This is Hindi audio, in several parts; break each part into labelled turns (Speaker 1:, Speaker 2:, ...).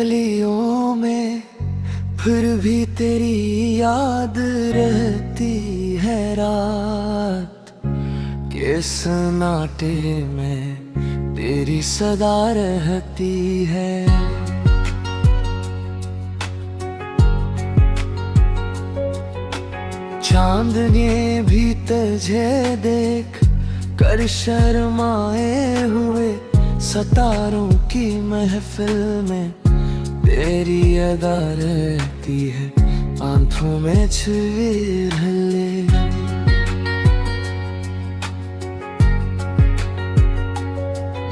Speaker 1: गलियों में फिर भी तेरी याद रहती है रात के सन्नाटे में तेरी सदा रहती है। चांदनी भी तुझे देख कर शर्माए हुए सितारों की महफिल में तेरी अदा रहती है, आंखों में छुए ढले।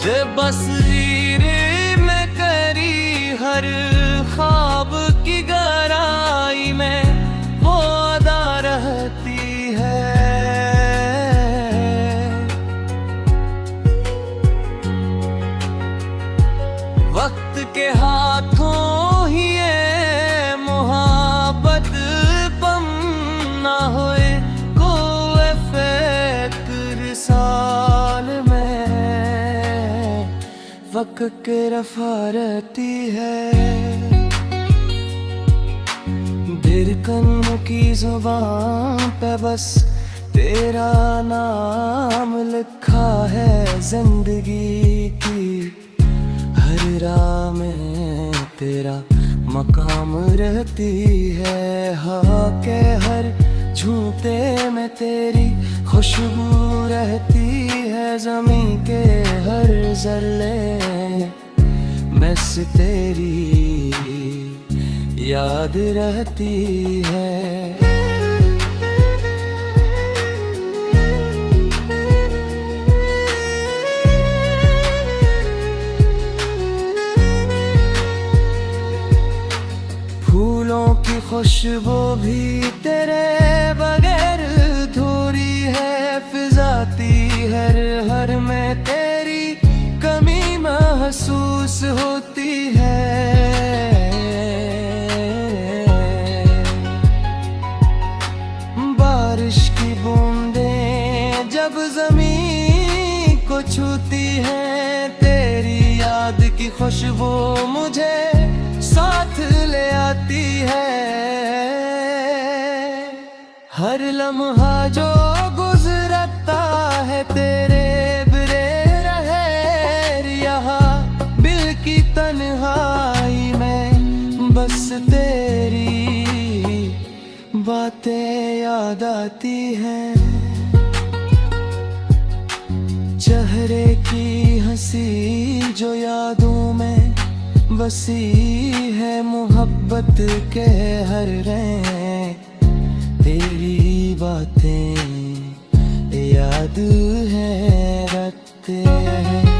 Speaker 1: जब बसरीर में करी हर ख्वाब की गहराई में वो अदा रहती है। वक्त के हाथों ही ये मोहब्बत बम ना होए कोई फिक्र साल में वक्त के रफा रहती है। धड़कनों की जुबान पे बस तेरा नाम लिखा है, जिंदगी की हर राह में तेरा मकाम रहती है। हवा के हर झूठे में तेरी खुशबू रहती है, ज़मीं के हर जर्रे में से तेरी याद रहती है। फूलों की खुशबू भी तेरे बगैर अधूरी है, फिजाती हर में तेरी कमी महसूस होती है। बारिश की बूंदें जब जमीन को छूती हैं, तेरी याद की खुशबू मुझे साथ ले आती है। हर लम्हा जो गुजरता है तेरे बिरे रहे, यहाँ दिल की तन्हाई में बस तेरी बातें याद आती हैं। चेहरे की हंसी जो यादों में बसी है, मोहब्बत के हर रंग तेरी बातें याद है रखते हैं।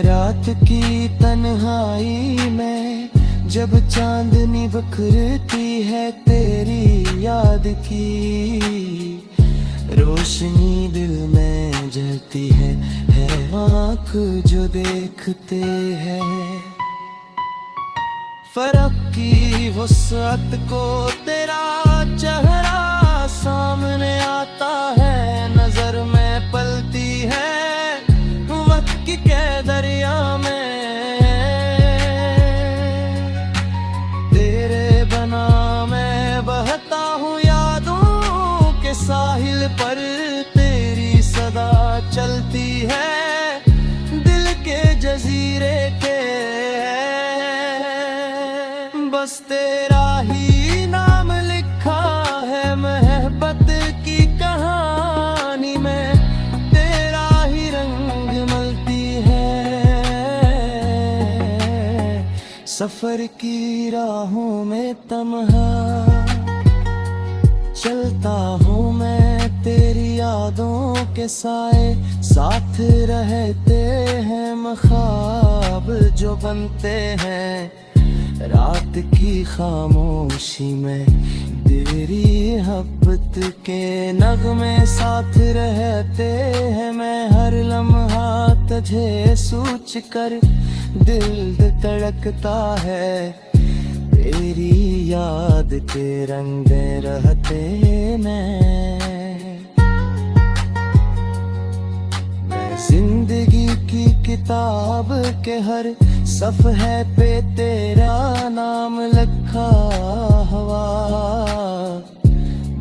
Speaker 1: रात की तन्हाई में जब चांदनी बिखरती है, तेरी याद की रोशनी दिल में जलती है आँख जो देखते हैं। फर्क की वुसअत को तेरा चेहरा सामने आता है, नजर में पलती है वक्त के दरिया में। तेरे बना मैं बहता हूँ यादों के साहिल पर, तेरी सदा चलती है दिल के जजीरे के। बस तेरा ही नाम लिखा है मोहब्बत की कहानी में, तेरा ही रंग मलती है सफर की राहों में तन्हा चलता हूँ मैं। तेरी यादों के साए साथ रहते हैं, ख्वाब जो बनते हैं रात की खामोशी में। तेरी मोहब्बत के नगमे साथ रहते हैं, मैं हर लम्हा तुझे सोच कर दिल धड़कता है। तेरी याद के रंग रहते मैं जिंदगी किताब के हर सफ़हे पे तेरा नाम लिखा हुआ,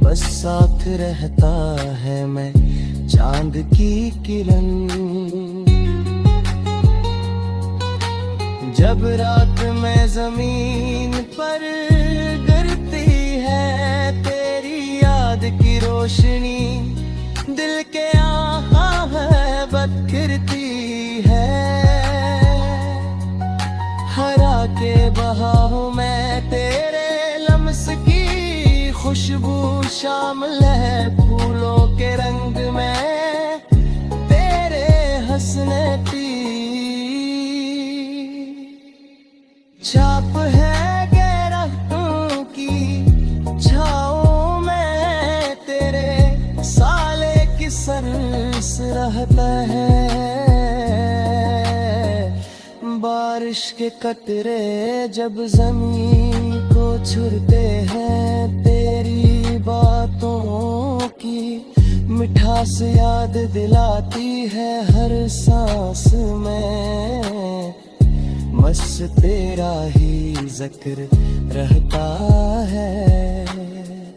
Speaker 1: बस साथ रहता है मैं चांद की किरण। जब रात में जमीन पर गिरती है तेरी याद की रोशनी, दिल के यहाँ है बदकिरती है। हरा के बहाव में तेरे लम्स की खुशबू शामिल है, फूलों के रंग में तेरे हंसने की छाप है। गहराइयों की छाओं में तेरे साले की सरस रहता है। बारिश के कतरे जब जमीन को छुते हैं, तेरी बातों की मिठास याद दिलाती है हर सांस में। बस तेरा ही जिक्र रहता है,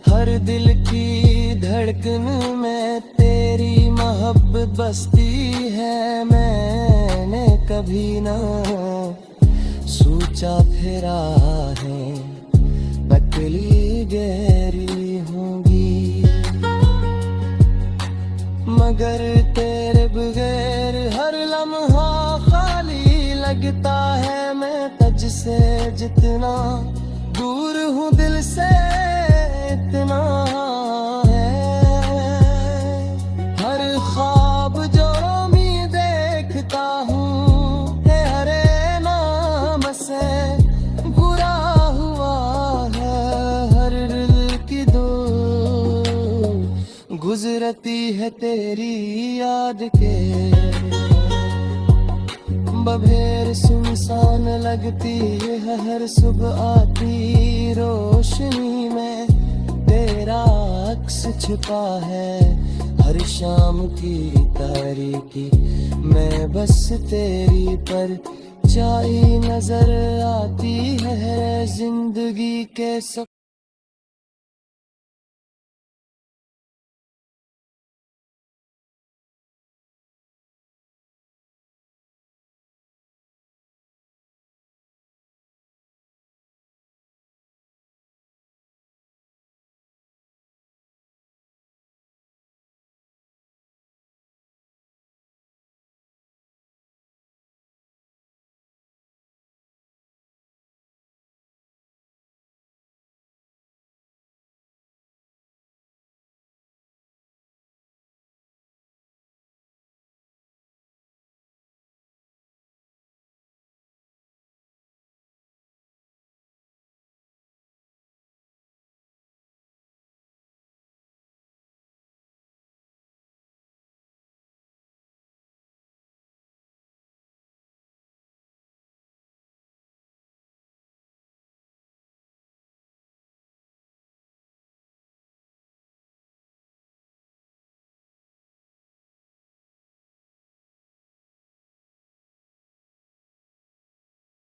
Speaker 1: हर दिल की धड़कन में तेरी मोहब्बत बसती है। मैंने कभी ना सोचा फिरा है पतली गहरी होंगी, मगर तेरे बगैर हर लम्हा खाली लगता है। मैं तुझसे जितना दूर हूँ दिल से इतना है। हर ख्वाब जो मैं देखता हूँ है हरे नाम से बुरा हुआ है। हर दिल की दो गुजरती है तेरी याद के, बभेर सुनसान लगती है हर सुबह आती रोशनी में। तेरा अक्स छुपा है हर शाम की तारीकी, मैं बस तेरी पर चाई नजर आती है जिंदगी के